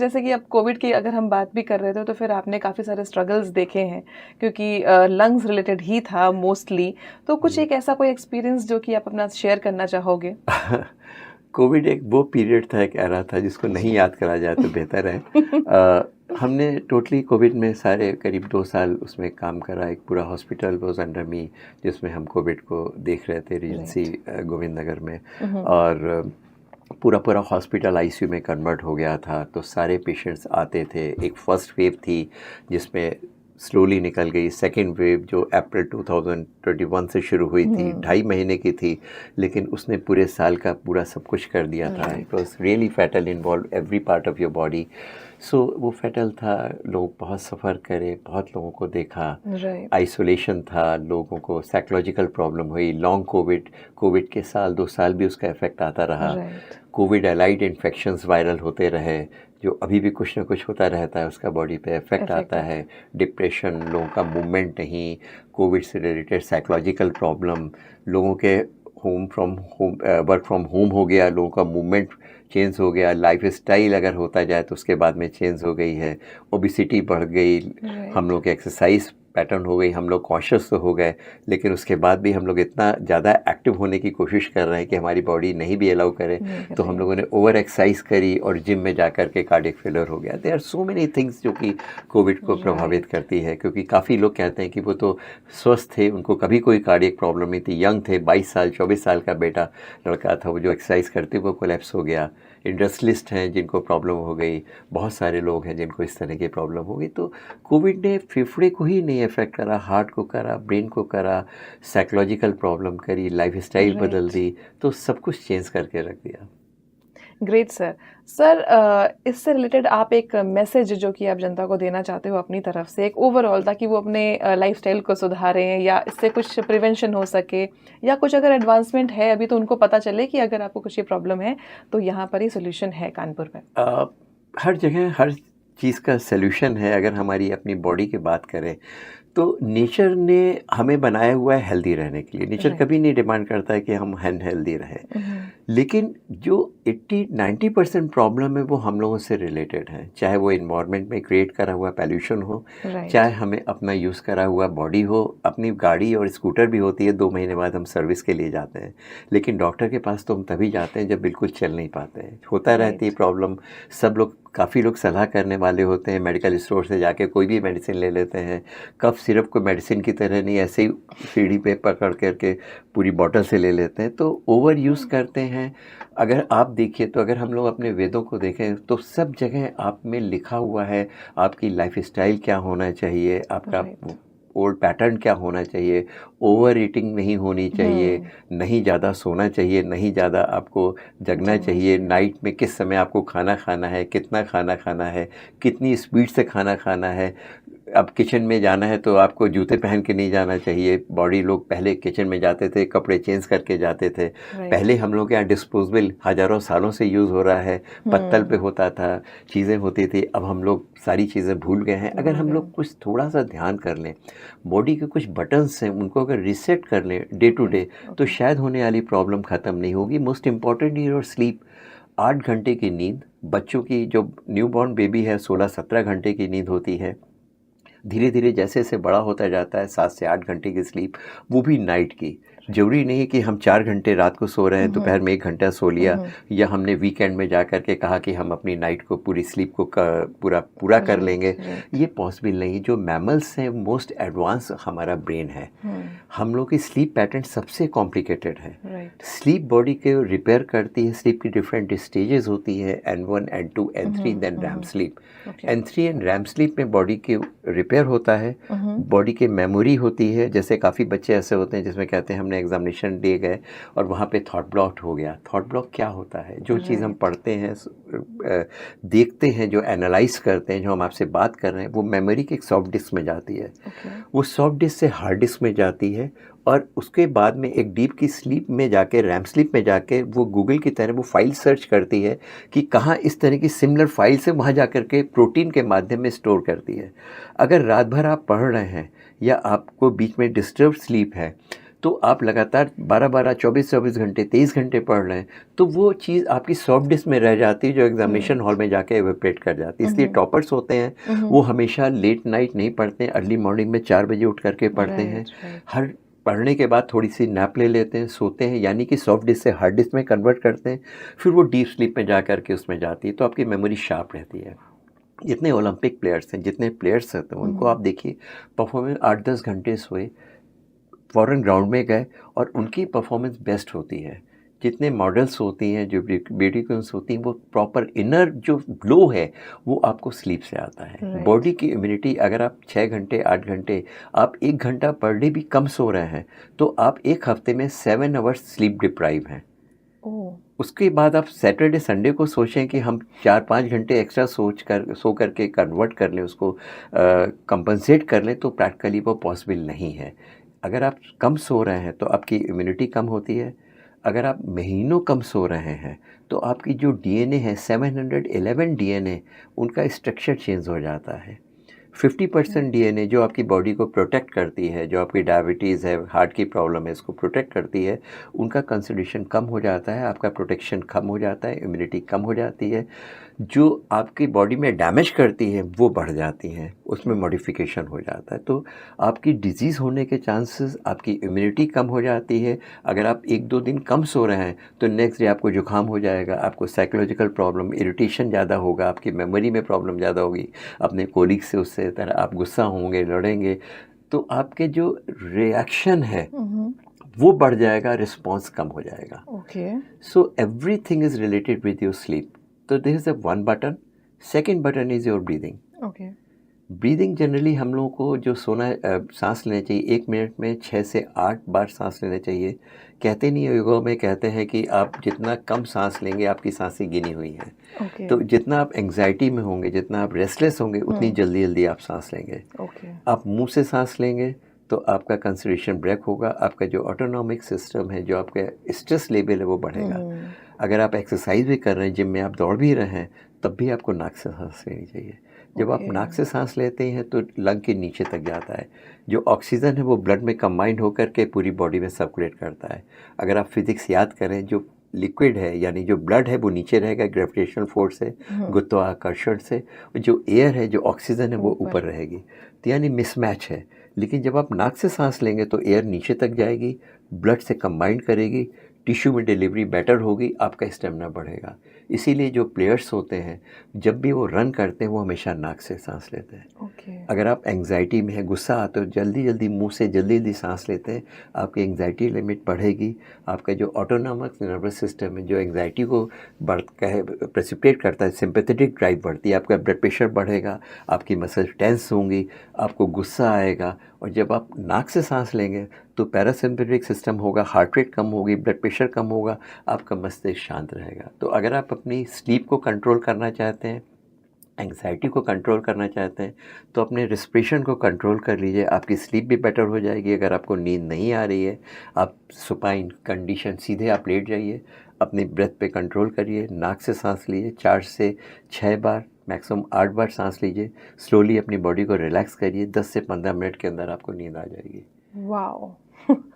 जैसे कि अब कोविड की अगर हम बात भी कर रहे थे तो फिर आपने काफ़ी सारे स्ट्रगल्स देखे हैं क्योंकि लंग्स रिलेटेड ही था मोस्टली। तो कुछ हुँ। एक ऐसा कोई एक्सपीरियंस जो कि आप अपना शेयर करना चाहोगे? कोविड एक वो पीरियड था, एक एरा था जिसको नहीं याद करा जाए तो बेहतर है। हमने टोटली कोविड में सारे करीब 2 साल उसमें काम करा। एक पूरा हॉस्पिटल वाज़ अंडर मी, जिसमें हम कोविड को देख रहे थे रीजेंसी राइट। गोविंद नगर में। हुँ, और पूरा हॉस्पिटल आईसीयू में कन्वर्ट हो गया था, तो सारे पेशेंट्स आते थे। एक फर्स्ट वेव थी जिसमें स्लोली निकल गई, सेकेंड वेव जो अप्रैल 2021 से शुरू हुई थी, हुँ, 2.5 महीने की थी, लेकिन उसने पूरे साल का पूरा सब कुछ कर दिया था। It right, was really fatal, involve every part of your body. So वो फैटल था, लोग बहुत सफ़र करे, बहुत लोगों को देखा। राइट, आइसोलेशन था, लोगों को साइकोलॉजिकल प्रॉब्लम हुई। लॉन्ग कोविड, कोविड के साल 2 साल भी उसका इफ़ेक्ट आता रहा। Right, Covid allied infections viral होते रहे, जो अभी भी कुछ ना कुछ होता रहता है, उसका बॉडी पे इफ़ेक्ट इफ़ेक्ट आता आता है। है। डिप्रेशन, लोगों का मूवमेंट नहीं, कोविड से रिलेटेड साइकोलॉजिकल प्रॉब्लम, लोगों के वर्क फ्रॉम होम हो गया, लोगों का मूवमेंट चेंज हो गया, लाइफस्टाइल अगर होता जाए तो उसके बाद में चेंज हो गई है। ओबिसिटी बढ़ गई, हम राइट, लोग के एक्सरसाइज पैटर्न हो गई, हम लोग कॉन्शियस तो हो गए, लेकिन उसके बाद भी हम लोग इतना ज़्यादा एक्टिव होने की कोशिश कर रहे हैं कि हमारी बॉडी नहीं भी अलाउ करे। नहीं कर तो रही हम है। लोगों ने ओवर एक्सरसाइज करी और जिम में जा कर के कार्डियक फेलियर हो गया। There are so many things जो कि कोविड को प्रभावित राइट, करती है, क्योंकि काफ़ी लोग कहते हैं कि वो तो स्वस्थ थे, उनको कभी कोई कार्डियक प्रॉब्लम नहीं थी, यंग थे, 22 साल 24 साल का बेटा लड़का था, वो जो एक्सरसाइज करते वो कोलैप्स हो गया। इंडस्ट्रियलिस्ट हैं जिनको प्रॉब्लम हो गई, बहुत सारे लोग हैं जिनको इस तरह की प्रॉब्लम हो गई। तो कोविड ने फेफड़े को ही नहीं अफेक्ट करा, हार्ट को करा, ब्रेन को करा, साइकोलॉजिकल प्रॉब्लम करी, लाइफस्टाइल बदल राइट। दी, तो सब कुछ चेंज करके रख दिया। Great sir. सर इससे रिलेटेड आप एक मैसेज जो कि आप जनता को देना चाहते हो अपनी तरफ से एक ओवरऑल ताकि वो अपने लाइफ़स्टाइल को सुधारें या इससे कुछ प्रिवेंशन हो सके या कुछ अगर एडवांसमेंट है अभी तो उनको पता चले कि अगर आपको कुछ ये प्रॉब्लम है, तो यहाँ पर ही सॉल्यूशन है कानपुर में। अ, हर जगह हर चीज़ का सल्यूशन है। अगर हमारी अपनी बॉडी की बात करें तो नेचर ने हमें बनाया हुआ है हेल्दी रहने के लिए। नेचर कभी राइट। नहीं डिमांड करता है कि हम अनहेल्दी रहें। हुँ, लेकिन जो 80-90% प्रॉब्लम है वो हम लोगों से रिलेटेड है। चाहे वो इन्वायरमेंट में क्रिएट करा हुआ पॉल्यूशन हो, राइट, चाहे हमें अपना यूज़ करा हुआ बॉडी हो। अपनी गाड़ी और स्कूटर भी होती है, 2 महीने बाद हम सर्विस के लिए जाते हैं। लेकिन डॉक्टर के पास तो हम तभी जाते हैं जब बिल्कुल चल नहीं पाते हैं। होता रहती है राइट, प्रॉब्लम। सब लोग, काफ़ी लोग सलाह करने वाले होते हैं, मेडिकल स्टोर से जाके कोई भी मेडिसिन ले लेते हैं। कफ सिरप को मेडिसिन की तरह नहीं, ऐसे ही सीढ़ी पे पकड़ करके पूरी बॉटल से ले लेते हैं, तो ओवर यूज़ करते हैं। अगर आप देखिए तो अगर हम लोग अपने वेदों को देखें तो सब जगह आप में लिखा हुआ है आपकी लाइफस्टाइल क्या होना चाहिए, आपका राइट। ओल्ड पैटर्न क्या होना चाहिए। ओवर ईटिंग नहीं होनी चाहिए, हुँ, नहीं ज़्यादा सोना चाहिए, नहीं ज़्यादा आपको जगना जगना चाहिए। चाहिए। नाइट में किस समय आपको खाना खाना है, कितना खाना खाना है, कितनी स्पीड से खाना खाना है। अब किचन में जाना है तो आपको जूते पहन के नहीं जाना चाहिए। बॉडी, लोग पहले किचन में जाते थे, कपड़े चेंज करके जाते थे। राइट। पहले हम लोग के यहाँ डिस्पोजेबल हज़ारों सालों से यूज़ हो रहा है, पत्तल पे हुँ, होता था, चीज़ें होती थी। अब हम लोग सारी चीज़ें भूल गए हैं। अगर भूल हम गए। लोग कुछ थोड़ा-सा ध्यान कर लें, बॉडी के कुछ बटन्स हैं, उनको अगर रीसेट कर लें डे टू ओके, डे, तो ओके। शायद होने वाली प्रॉब्लम ख़त्म नहीं होगी। Most important is your sleep. 8 घंटे की नींद, बच्चों की जो न्यूबॉर्न बेबी है 16-17 घंटे की नींद होती है। धीरे धीरे जैसे जैसे बड़ा होता जाता है 7 से 8 घंटे की स्लीप, वो भी नाइट की। राइट। ज़रूरी नहीं कि हम 4 घंटे रात को सो रहे हैं, उहुँ, दोपहर में 1 घंटा सो लिया, उहुँ, या हमने वीकेंड में जा कर के कहा कि हम अपनी नाइट को, पूरी स्लीप को पूरा पूरा कर राइट, लेंगे। राइट। ये पॉसिबल नहीं। जो मैमल्स हैं, मोस्ट एडवांस हमारा ब्रेन है। हुँ, हम लोग की स्लीप पैटर्न सबसे कॉम्प्लिकेटेड है। राइट। स्लीप बॉडी के रिपेयर करती है। स्लीप की डिफरेंट स्टेजेस होती है, N1 N2 उहुँ, N3 देन रैम उहुँ, sleep. Okay. N3 and REM sleep में बॉडी के रिपेयर होता है, उहुँ, बॉडी की मेमोरी होती है। जैसे काफ़ी बच्चे ऐसे होते हैं जिसमें कहते हैं हमने एग्जामिनेशन दे गए और वहाँ पे थॉट ब्लॉक हो गया। थॉट ब्लॉक क्या होता है? जो चीज़ हम राइट, पढ़ते हैं, देखते हैं, जो एनालाइज करते हैं, जो हम आपसे बात कर रहे हैं, वो मेमोरी की एक सॉफ्ट डिस्क में जाती है। ओके। वो सॉफ्ट डिस्क से हार्ड डिस्क में जाती है, और उसके बाद में एक डीप की स्लीप में जाके, रैम स्लीप में जाके, वो गूगल की तरह वो फाइल सर्च करती है कि कहाँ इस तरह की सिमिलर फाइल्स है, वहाँ जा कर के प्रोटीन के माध्यम में स्टोर करती है। अगर रात भर आप पढ़ रहे हैं या आपको बीच में डिस्टर्ब स्लीप है, तो आप लगातार 12-12, 24-24 घंटे, 23 घंटे पढ़ रहे हैं, तो वो चीज़ आपकी सॉफ्ट डिस्क में रह जाती है, जो एग्जामिनेशन हॉल में जाके एवेपोरेट कर जाती है। इसलिए टॉपर्स होते हैं वो हमेशा लेट नाइट नहीं पढ़ते हैं, अर्ली मॉर्निंग में 4 बजे उठ करके पढ़ते हैं। Right, right. हर पढ़ने के बाद थोड़ी सी नैप ले लेते हैं, सोते हैं, यानी कि सॉफ्ट डिस्क से हार्ड डिस्क में कन्वर्ट करते हैं, फिर वो डीप स्लीप में जा करके उसमें जाती है, तो आपकी मेमोरी शार्प रहती है। जितने ओलंपिक प्लेयर्स हैं, जितने प्लेयर्स हैं, तो उनको आप देखिए परफॉर्मेंस 8-10 घंटे सोए, फॉरेन ग्राउंड में गए और उनकी परफॉर्मेंस बेस्ट होती है। जितने मॉडल्स होती हैं, जो ब्यूटी क्वीन्स होती हैं, वो प्रॉपर इनर जो ग्लो है वो आपको स्लीप से आता है। राइट। बॉडी की इम्यूनिटी, अगर आप 6 घंटे 8 घंटे, आप 1 घंटा पर डे भी कम सो रहे हैं, तो आप एक हफ्ते में 7 आवर्स स्लीप डिप्राइव हैं। ओह! उसके बाद आप सैटरडे संडे को सोचें कि हम 4-5 घंटे एक्स्ट्रा सो करके कन्वर्ट कर लें, उसको कंपनसेट कर लें, तो प्रैक्टिकली वो पॉसिबल नहीं है। अगर आप कम सो रहे हैं तो आपकी इम्यूनिटी कम होती है। अगर आप महीनों कम सो रहे हैं तो आपकी जो डीएनए है, 711 डीएनए, उनका स्ट्रक्चर चेंज हो जाता है। 50% डीएनए जो आपकी बॉडी को प्रोटेक्ट करती है, जो आपकी डायबिटीज़ है, हार्ट की प्रॉब्लम है, इसको प्रोटेक्ट करती है, उनका कंसंट्रेशन कम हो जाता है, आपका प्रोटेक्शन कम हो जाता है, इम्यूनिटी कम हो जाती है। जो आपकी बॉडी में डैमेज करती है वो बढ़ जाती हैं, उसमें मॉडिफिकेशन हो जाता है, तो आपकी डिजीज़ होने के चांसेस, आपकी इम्यूनिटी कम हो जाती है। अगर आप 1-2 दिन कम सो रहे हैं तो नेक्स्ट डे आपको जुकाम हो जाएगा, आपको साइकोलॉजिकल प्रॉब्लम, इरिटेशन ज़्यादा होगा, आपकी मेमोरी में प्रॉब्लम ज़्यादा होगी, अपने कोलीग से उससे तरह आप गुस्सा होंगे, लड़ेंगे, तो आपके जो रिएक्शन है वो बढ़ जाएगा, रिस्पॉन्स कम हो जाएगा। Okay. So everything is related with your sleep. So there is a one button. Second button is your breathing. Okay. Breathing generally हम लोगों को जो सोना सांस लेना चाहिए, 1 मिनट में 6 से 8 बार सांस लेना चाहिए। कहते नहीं है, योगा में कहते हैं कि आप जितना कम सांस लेंगे आपकी सांसें गिनी हुई हैं। ओके। तो जितना आप एंग्जाइटी में होंगे, जितना आप रेस्टलेस होंगे, उतनी जल्दी जल्दी आप सांस लेंगे। ओके। आप मुंह से सांस लेंगे तो आपका कंसंट्रेशन ब्रेक होगा, आपका जो ऑटोनॉमिक सिस्टम है, जो आपका स्ट्रेस लेवल है, वो बढ़ेगा। अगर आप एक्सरसाइज भी कर रहे हैं, जिम में आप दौड़ भी रहे हैं, तब भी आपको नाक से सांस लेनी चाहिए। जब आप ओके। नाक से सांस लेते हैं तो लंग के नीचे तक जाता है, जो ऑक्सीजन है वो ब्लड में कंबाइंड होकर के पूरी बॉडी में सर्कुलेट करता है। अगर आप फिजिक्स याद करें, जो लिक्विड है यानी जो ब्लड है वो नीचे रहेगा ग्रेविटेशनल फोर्स से, गुरुत्वाकर्षण से, जो एयर है, जो ऑक्सीजन है, वो ऊपर रहेगी, तो यानी मिसमैच है। लेकिन जब आप नाक से सांस लेंगे तो एयर नीचे तक जाएगी, ब्लड से कंबाइंड करेगी, टिश्यू में डिलीवरी बेटर होगी, आपका स्टेमिना बढ़ेगा। इसीलिए जो प्लेयर्स होते हैं, जब भी वो रन करते हैं, वो हमेशा नाक से सांस लेते हैं। ओके। अगर आप एंग्जाइटी में है, गुस्सा आता है, तो जल्दी जल्दी मुंह से जल्दी जल्दी सांस लेते हैं, आपकी एंग्जाइटी लिमिट बढ़ेगी। आपका जो ऑटोनॉमस नर्वस सिस्टम है, जो एंग्जाइटी को प्रेसिपिटेट करता है, सिंपैथेटिक ड्राइव बढ़ती है, आपका ब्लड प्रेशर बढ़ेगा, आपकी मसल्स टेंस होंगी, आपको गुस्सा आएगा। और जब आप नाक से सांस लेंगे तो पैरासिम्पैथेटिक सिस्टम होगा, हार्ट रेट कम होगी, ब्लड प्रेशर कम होगा, आपका मस्तिष्क शांत रहेगा। तो अगर आप अपनी स्लीप को कंट्रोल करना चाहते हैं, एंग्जाइटी को कंट्रोल करना चाहते हैं, तो अपने रिस्पिरेशन को कंट्रोल कर लीजिए, आपकी स्लीप भी बेटर हो जाएगी। अगर आपको नींद नहीं आ रही है, आप सुपाइन कंडीशन, सीधे आप लेट जाइए, अपनी ब्रेथ पे कंट्रोल करिए, नाक से सांस लीजिए, 4 से 6 बार, मैक्सिमम 8 बार सांस लीजिए, स्लोली अपनी बॉडी को रिलैक्स करिए, 10 से 15 मिनट के अंदर आपको नींद आ जाएगी। वाओ!